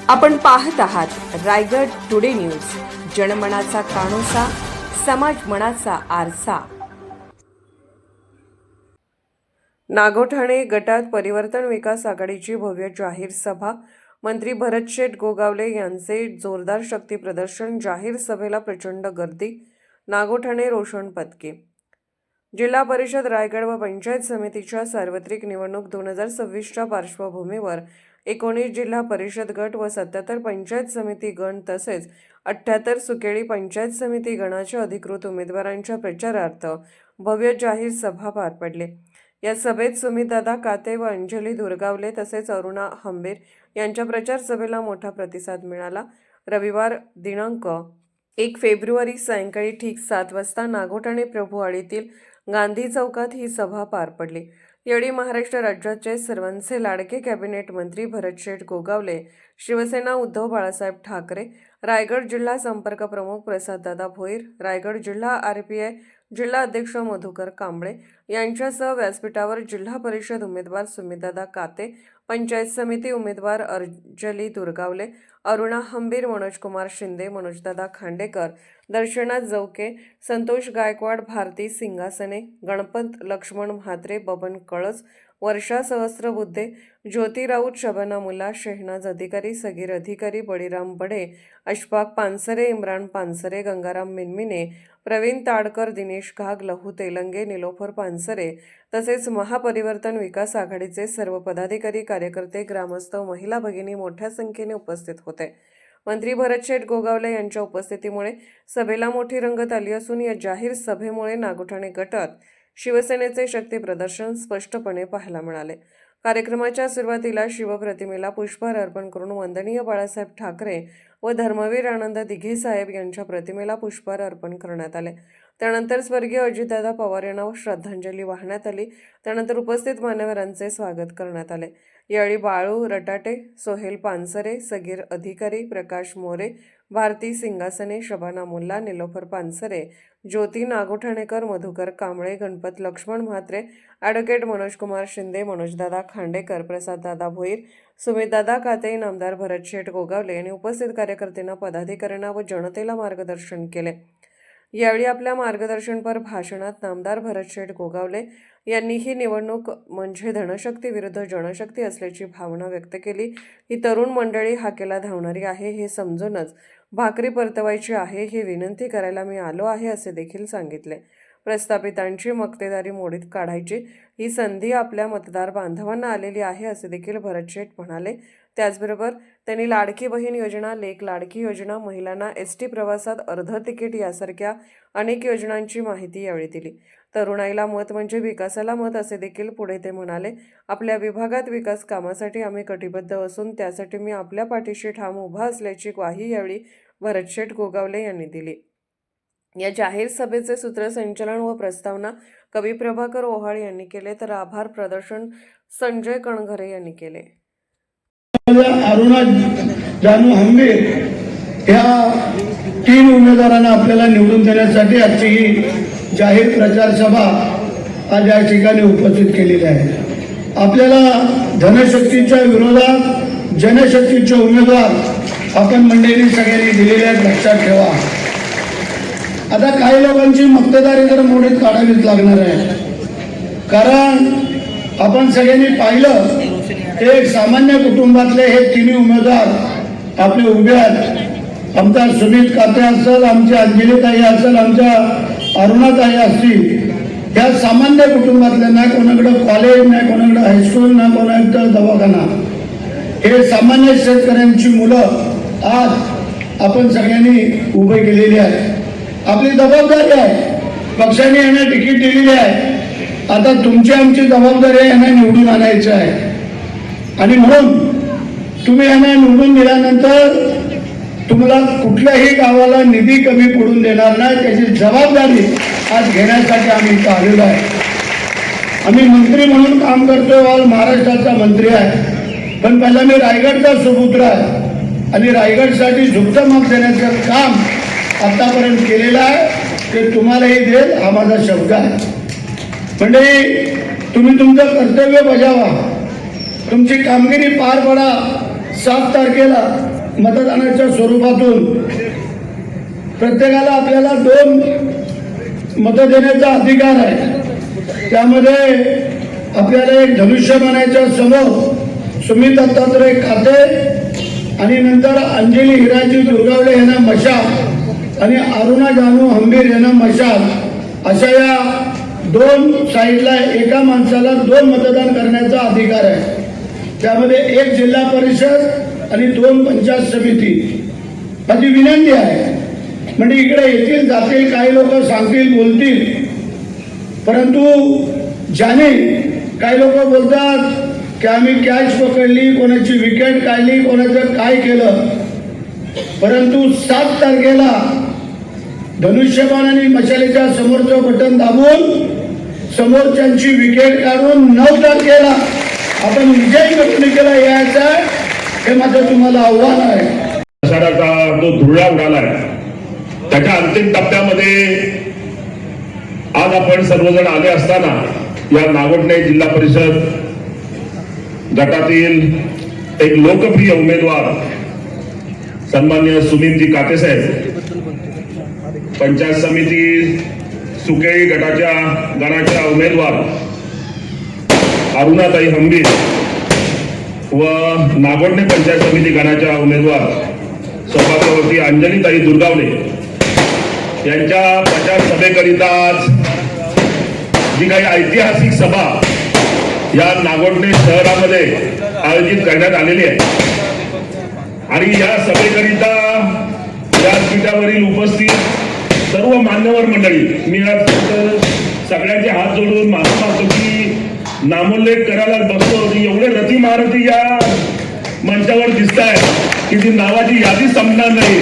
आपण पाहत आहात रायगड टुडे न्यूज, जनमनाचा कानोसा, समाज मनाचा आरसा। नागोठाणे गटात परिवर्तन विकास आघाडीची भव्य जाहीर सभा। मंत्री भरतशेठ गोगावले यांचे जोरदार शक्ती प्रदर्शन। जाहीर सभेला प्रचंड गर्दी। नागोठाणे रोशन पदके। जिल्हा परिषद रायगड व पंचायत समितीच्या सार्वत्रिक निवडणूक 2026च्या पार्श्वभूमीवर 19 जिल्हा परिषद गट व 77 पंचायत समिती गण तसेच 78 सुकेळी पंचायत समिती गणाच्या अधिकृत उमेदवारांच्या प्रचारार्थ भव्य जाहीर सभा पार पडली। या सभेत सुमितदादा काते व अंजली दुर्गावले तसेच अरुणा हंबीर यांच्या प्रचार सभेला मोठा प्रतिसाद मिळाला। रविवार दिनांक 1 फेब्रुवारी सायंकाळी ठीक 7 वाजता नागोठाणे प्रभुवाडीतील गांधी चौकात ही सभा पार पडली। यावेळी महाराष्ट्र राज्याचे सर्वांचे लाडके कॅबिनेट मंत्री भरतशेठ गोगावले, शिवसेना उद्धव बाळासाहेब ठाकरे, रायगड जिल्हा संपर्क प्रमुख प्रसाददादा भोईर, रायगड जिल्हा RPI जिल्हा अध्यक्ष मधुकर कांबळे यांच्यासह व्यासपीठावर जिल्हा परिषद उमेदवार सुमितदादा काते, पंचायत समिती उमेदवार अंजली दुर्गावले, अरुणा हंबीर, मनोजकुमार शिंदे, मनोजदादा खांडेकर, दर्शना जवके, संतोष गायकवाड, भारती सिंगासने, गणपत लक्ष्मण म्हात्रे, बबन कळस, वर्षा सहस्त्रबुद्धे, ज्योती राऊत, शबाना मुल्ला, शेहनाज अधिकारी, सगीर अधिकारी, बळीराम बडे, अशफाक पानसरे, इम्रान पानसरे, गंगाराम मिनमिने, प्रवीण ताडकर, दिनेश घाग, लहू तेलंगे, निलोफर पानसरे तसेच महापरिवर्तन विकास आघाडीचे सर्व पदाधिकारी, कार्यकर्ते, ग्रामस्थ, महिला भगिनी मोठ्या संख्येने उपस्थित होते। मंत्री भरतशेठ गोगावले यांच्या उपस्थितीमुळे सभेला मोठी रंगत आली असून या जाहीर सभेमुळे नागोठाणे गटात शिवसेनेचे शक्ती प्रदर्शन स्पष्टपणे पाहायला मिळाले। कार्यक्रमाच्या सुरुवातीला शिवप्रतिमेला पुष्पहार अर्पण करून वंदनीय बाळासाहेब ठाकरे व धर्मवीर आनंद दिघे साहेब यांच्या प्रतिमेला पुष्पहार अर्पण करण्यात आले। त्यानंतर स्वर्गीय अजितदादा पवार यांना श्रद्धांजली वाहण्यात आली। त्यानंतर उपस्थित मान्यवरांचे स्वागत करण्यात आले। यावेळी बाळू रटाटे, सोहेल पानसरे, सगीर अधिकारी, प्रकाश मोरे, भारती सिंगासने, शबाना मुल्ला, निलोफर पानसरे, ज्योती नागोठाणेकर, मधुकर कांबळे, गणपत लक्ष्मण म्हात्रे, ॲडव्होकेट मनोजकुमार शिंदे, मनोजदादा खांडेकर, प्रसाददादा भोईर, सुमितदादा काते, नामदार भरतशेठ गोगावले यांनी उपस्थित कार्यकर्त्यांना, पदाधिकाऱ्यांना व जनतेला मार्गदर्शन केले। यावेळी आपल्या मार्गदर्शनपर भाषणात नामदार भरतशेठ गोगावले यांनी ही निवडणूक म्हणजे धनशक्ती विरुद्ध जनशक्ती असल्याची भावना व्यक्त केली। ही तरुण मंडळी हाकेला धावणारी आहे हे समजूनच भाकरी परतवायची आहे ही विनंती करायला मी आलो आहे असे देखील सांगितले। प्रस्थापितांची मक्तेदारी मोडीत काढायची ही संधी आपल्या मतदार बांधवांना आलेली आहे असे देखील भरतशेठ म्हणाले। त्याचबरोबर त्यांनी लाडकी बहीण योजना, लेक लाडकी योजना, महिलांना ST प्रवासात अर्ध तिकीट यासारख्या अनेक योजनांची माहिती यावेळी दिली। तरुणाईला मत म्हणजे विकासाला मत असे देखील पुढे ते म्हणाले। आपल्या विभागात विकास कामासाठी आम्ही कटिबद्ध असून त्यासाठी मी आपल्या पाठीशी ठाम उभा असल्याची ग्वाही यावेळी भरतशेठ गोगावले यांनी दिली। या जाहीर सभेचे सूत्रसंचालन व प्रस्तावना कवी प्रभाकर ओहाळ यांनी केले तर आभार प्रदर्शन संजय कणघरे यांनी केले। अरुणा जानू हंबीर या 3 उमेदवारांना आपल्याला निवडून देण्यासाठी आजची ही जाहीर प्रचार सभा आज या ठिकाणी उपस्थित केलेली आहे। आपल्याला धनशक्तीच्या विरोधात जनशक्तीचे उमेदवार आपण मंडळी सगळ्यांनी दिलेले आहेत, लक्षात ठेवा। आता काही लोकांची मक्तेदारी तर मोडीत काढावीच लागणार आहे, कारण आपण सगळ्यांनी पाहिलं एक सामान्य कुटुंबातले हे 3 उमेदवार आपले उभे आहेत। आमचा सुमित काते असेल, आमची अंजलीताई असेल, आमच्या अरुणाताई असतील, या सामान्य कुटुंबातले नाही कोणाकडे कॉलेज, नाही कोणाकडे हायस्कूल, नाही कोणाकडे दवाखाना, हे सामान्य शेतकऱ्यांची मुलं आज आपण सगळ्यांनी उभे केलेली आहे। आपली जबाबदारी आहे, पक्षाने यांना तिकीट दिलेली आहे, आता तुमची आमची जबाबदारी आहे यांना निवडून आणायचं आहे। आणि म्हणून तुम्ही यांना निवडून दिल्यानंतर तुम्हाला कुठल्याही गावाला निधी कमी पडून देणार नाही, त्याची जबाबदारी आज घेण्यासाठी आम्ही इथं आलेलो आहे। आम्ही मंत्री म्हणून काम करतोय, ऑल महाराष्ट्राचा मंत्री आहे, पण पहिला मी रायगडचा सुपुत्र आहे आणि रायगडसाठी झुकतं माग देण्याचं काम आतापर्यंत केलेलं आहे ते तुम्हालाही देईल हा माझा शब्द आहे। म्हणजे तुम्ही तुमचं कर्तव्य बजावा, तुमची कामगिरी पार पडा। 7 तारखेला मतदानाच्या स्वरूपातून प्रत्येकाला आपल्याला 2 मतं देण्याचा अधिकार आहे। त्यामध्ये आपल्याला एक धनुष्यबाणाच्या समोर सुमित दत्तात्रय काते आणि नंतर अंजली हिराजी दुर्गावले यांना मशाल आणि अरुणा जानू हंबीर यांना मशाल अशा या 2 साईडला एका माणसाला 2 मतदान करण्याचा अधिकार आहे। त्यामध्ये 1 जिल्हा परिषद आणि 2 पंचायत समिती। माझी विनंती आहे, म्हणजे इकडे येतील जातील काही लोक सांगतील बोलतील, परंतु ज्याने काही लोक बोलतात की आम्ही कॅच पकडली, कोणाची विकेट काढली, कोणाचं काय केलं, परंतु 7 तारखेला धनुष्यबाण आणि मशालीच्या समोरचं बटन दाबून समोरच्यांची विकेट काढून 9 तारखेला आपण विजयी निवडणुकीला यायचं आहे, हे माझं तुम्हाला आव्हान आहे। प्रचाराचा जो धुळा उडालाय त्याच्या अंतिम टप्प्यामध्ये आज आपण सर्वजण आले असताना या नागोठणे जिल्हा परिषद गटातील एक लोकप्रिय उमेदवार सन्माननीय सुनीलजी कातेसाहेब, पंचायत समिती सुकेळी गणाच्या उमेदवार अरुणाताई हंबीर व नागोठणे पंचायत समिती गणाच्या उमेदवार सौभाग्यवती अंजलीताई दुर्गावले यांच्या प्रचार सभेकरिता आज जी काही ऐतिहासिक सभा या नागोठणे शहरामध्ये आयोजित करण्यात आलेली आहे आणि या सभेकरिता व्यासपीठावरील उपस्थित सर्व मान्यवर मंडळी, मी आज सगळ्यांचे हात जोडून माफी मागतो की नामोल्लेख करायला बघतो, एवढे रती महारथी या मंचावर दिसत आहे की ती नावाची यादी संपणार नाही।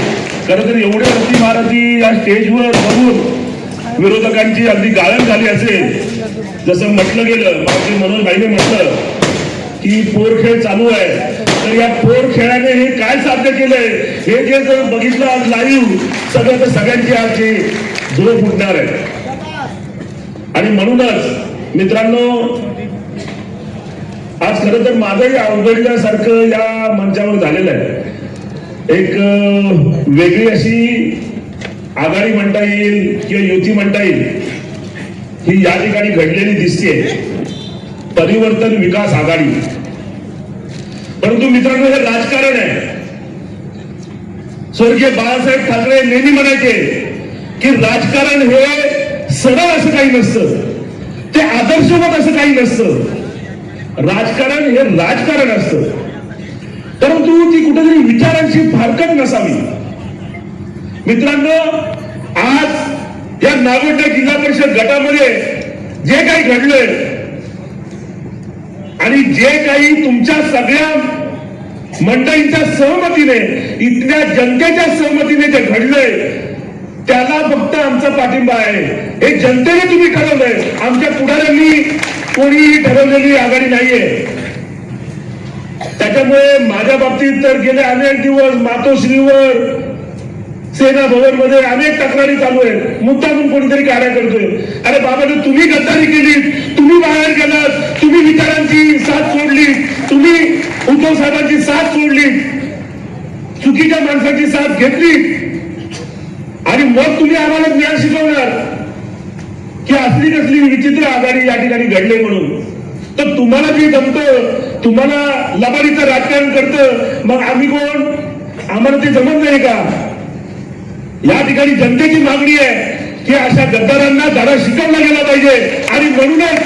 खरं तर एवढे रती महारथी या स्टेजवर बघून विरोधकांची अगदी गाळण झाली असेल। जसं म्हटलं गेलं, मावशी मनोज भाईने म्हटलं की पोरखेळ चालू आहे, तर या पोरखेळाने हे काय साध्य केलंय हे जे जर बघितलं आज लाईव्ह सगळं, तर सगळ्यांची आजची झोप उठणार आहे। आणि म्हणूनच मित्रांनो, आज खरं तर माझंही अवघडल्यासारखं या मंचावर झालेलं आहे। एक वेगळी अशी आघाडी म्हणता येईल किंवा युती म्हणता येईल ही या ठिकाणी घडलेली दिसते, परिवर्तन विकास आघाडी। परंतु मित्रांनो, हे राजकारण आहे। स्वर्गीय बाळासाहेब ठाकरे नेहमी म्हणायचे की राजकारण हे सरळ असं काही नसतं, ते आदर्शवत असं काही नसतं। राजकारण हे राजकारण असतं, परंतु ती कुठेतरी विचारांची फारकत नसावी। मित्रांनो, आज या नागोठणे जिल्हा परिषद गटामध्ये जे काही घडलंय आणि जे काही तुमच्या सगळ्या मंडळींच्या सहमतीने, इथल्या जनतेच्या सहमतीने जे घडलंय त्याला फक्त आमचा पाठिंबा आहे। हे जनतेने तुम्ही ठरवलंय, आमच्या पुढाऱ्यांनी कोणीही ठरवलेली आघाडी नाहीये। त्याच्यामुळे माझ्या बाबतीत तर गेले अनेक दिवस मातोश्रीवर, सेना भवन मध्ये अनेक तक्रारी चालू आहेत। मुद्दामून कोणीतरी कार्य करतोय, अरे बाबा, तुम्ही गद्दारी केली, तुम्ही बाहेर गेलात, तुम्ही विचारांची साथ सोडली, तुम्ही उद्धव साहेबांची साथ सोडली, चुकीच्या माणसाची साथ घेतली आणि मग तुम्ही आम्हाला ज्ञान शिकवणार की असली कसली विचित्र आघाडी या ठिकाणी घडली म्हणून। तर तुम्हाला जे जमतं, तुम्हाला लबाडीचं राजकारण करतं, मग आम्ही कोण? आम्हाला ते जमत नाही का? या ठिकाणी जनतेची मागणी आहे की अशा गद्दारांना धडा शिकवला गेला पाहिजे आणि म्हणूनच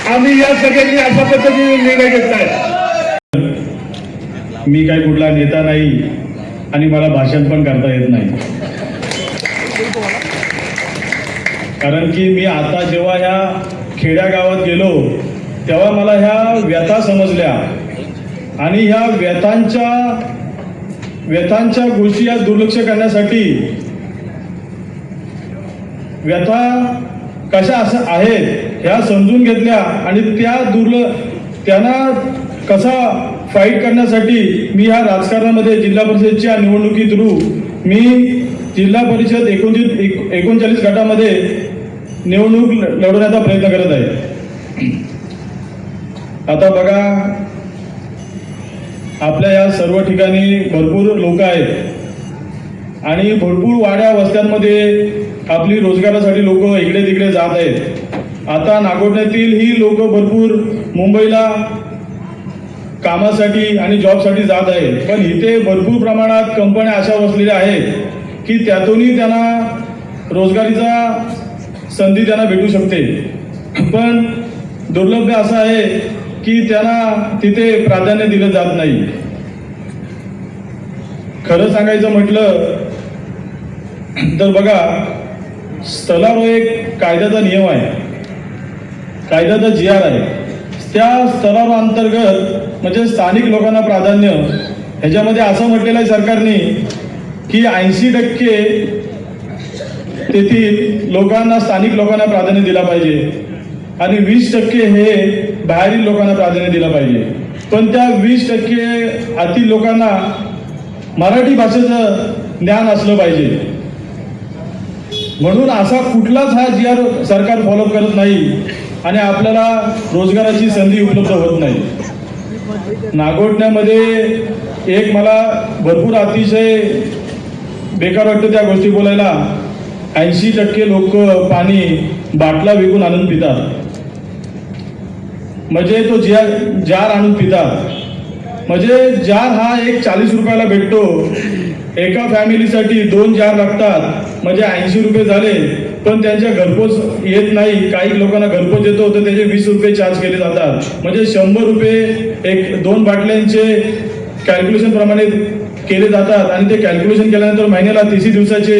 आम्ही या सगळ्यांनी अशा पद्धतीने निर्णय घेतलाय। मी काही कुठला नेता नाही आणि मला भाषण पण करता येत नाही, कारण की मी आता जेव्हा ह्या खेड्या गावात गेलो तेव्हा मला ह्या व्यथा समजल्या आणि ह्या व्यथांच्या गोष्टी या दुर्लक्ष करण्यासाठी, व्यथा कशा असं आहेत ह्या समजून घेतल्या आणि त्यांना कसा फाईट करण्यासाठी मी ह्या राजकारणामध्ये जिल्हा परिषदच्या निवडणुकी थ्रू मी जिल्हा परिषद 39 गटामध्ये निवडणूक लढवण्याचा प्रयत्न करत आहे। आता बघा, आपल्या या सर्व ठिकाणी भरपूर लोक आहेत आणि भरपूर वाड्या वस्त्यांमध्ये आपली रोजगारासाठी लोक इकडे तिकडे जात आहेत. आता नागोठण्यातील ही लोक भरपूर मुंबईला कामासाठी आणि जॉबसाठी जात आहेत. पण इथे भरपूर प्रमाणात कंपन्या अशा वसलेल्या आहेत की त्यातूनही त्यांना रोजगारीचा संधी त्यांना भेटू शकते. पण दुर्लभ असं आहे की त्यांना तिथे प्राधान्य दिलं जात नाही. खरं सांगायचं म्हटलं तर बघा, स्थलावर एक कायद्याचा नियम आहे, कायद्याचा GR आहे. त्या स्तरावर अंतर्गत म्हणजे स्थानिक लोकांना प्राधान्य, ह्याच्यामध्ये असं म्हटलेलं आहे सरकारने की 80% तेथील लोकांना, स्थानिक लोकांना प्राधान्य दिला पाहिजे आणि 20% हे बाहेरील लोकांना प्राधान्य दिला पाहिजे. पण त्या 20% आतील लोकांना मराठी भाषेचं ज्ञान असलं पाहिजे. म्हणून असा कुठलाच हा GR सरकार फॉलो करत नाही आणि आपल्याला रोजगाराची संधी उपलब्ध होत नाही. नागोठण्यामध्ये एक मला भरपूर अतिशय बेकार वाटतं त्या गोष्टी बोलायला. 80% लोक पाणी बाटला विकून आणून पितात, म्हणजे तो जार आणून पितात. म्हणजे जार हा एक 40 रुपयाला भेटतो. एका फॅमिलीसाठी 2 जार लागतात, म्हणजे 80 रुपये झाले. पण त्यांच्या घरपोच येत नाही. काही लोकांना घरपोच येतो तर त्याचे 20 रुपये चार्ज केले जातात. म्हणजे 100 रुपये 2 बाटल्यांचे कॅल्क्युलेशन प्रमाणे केले जातात आणि ते कॅल्क्युलेशन केल्यानंतर महिन्याला 30 दिवसाचे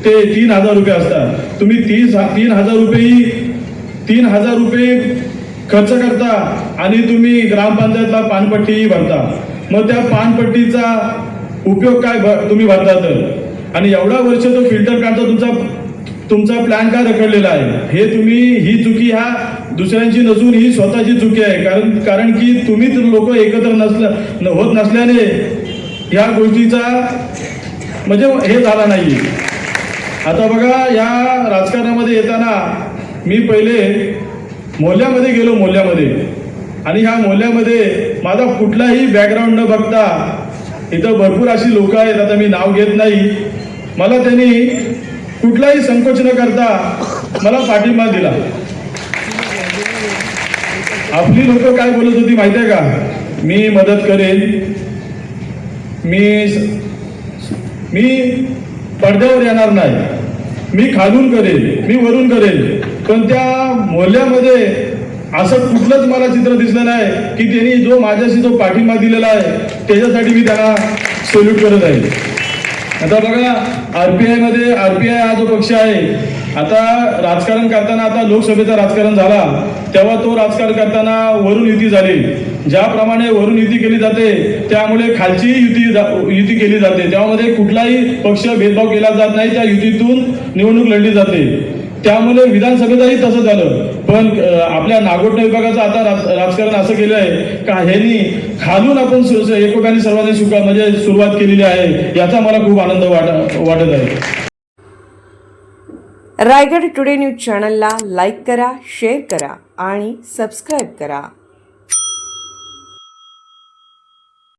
ते 3,000 रुपये असतात. तुम्ही 3,000 रुपये खर्च करता आणि तुम्ही ग्रामपंचायतला पानपट्टी भरता. मग त्या पानपट्टीचा उपयोग काय तुम्ही भरता तर? आणि एवढा वर्ष तो फिल्टर काढता तुमचा प्लॅन काय रखडलेला आहे? हे तुम्ही, ही चुकी ह्या दुसऱ्यांची नसून ही स्वतःची चुकी आहे. कारण की तुम्हीच लोक एकत्र होत नसल्याने या गोष्टीचा म्हणजे हे झाला नाही. आता बघा, या राजकारणामध्ये येताना मी पहिले मोहल्ल्यामध्ये गेलो, आणि ह्या मोहल्ल्यामध्ये माझा कुठलाही बॅकग्राऊंड न बघता इथं भरपूर अशी लोक आहेत, आता मी नाव घेत नाही, मला त्यांनी कुठलाही संकोच न करता मला पाठिंबा दिला. आपली लोक काय बोलत होती माहिती आहे का? मी मदत करेन, मी पडद्यावर येणार नाही, मी खालून करेन, मी वरून करेन. पण त्या मोहल्ल्यामध्ये असं कुठलंच मला चित्र दिसलं नाही की त्यांनी जो माझ्याशी जो पाठिंबा दिलेला आहे त्याच्यासाठी मी त्यांना सल्यूट करत आहे. आता बघा, आरपीआय हा जो पक्ष आहे, आता राजकारण करताना, आता लोकसभेचं राजकारण झाला तेव्हा तो राजकारण करताना वरून युती झाली. ज्याप्रमाणे वरून युती केली जाते त्यामुळे खालची युती केली जाते. त्यामध्ये कुठलाही पक्ष भेदभाव केला जात नाही, त्या युतीतून निवडणूक लढली जाते. त्यामुळे विधानसभेचंही तसं झालं. पण आपल्या नागोठणे विभागाचं आता राजकारण असं केलं आहे का ह्यांनी खालून आपण एकोप्याने सर्वांनी म्हणजे सुरुवात केलेली आहे. याचा मला खूप आनंद वाटत आहे. रायगड टुडे न्यूज चॅनलला लाईक करा, शेअर करा आणि सबस्क्राईब करा.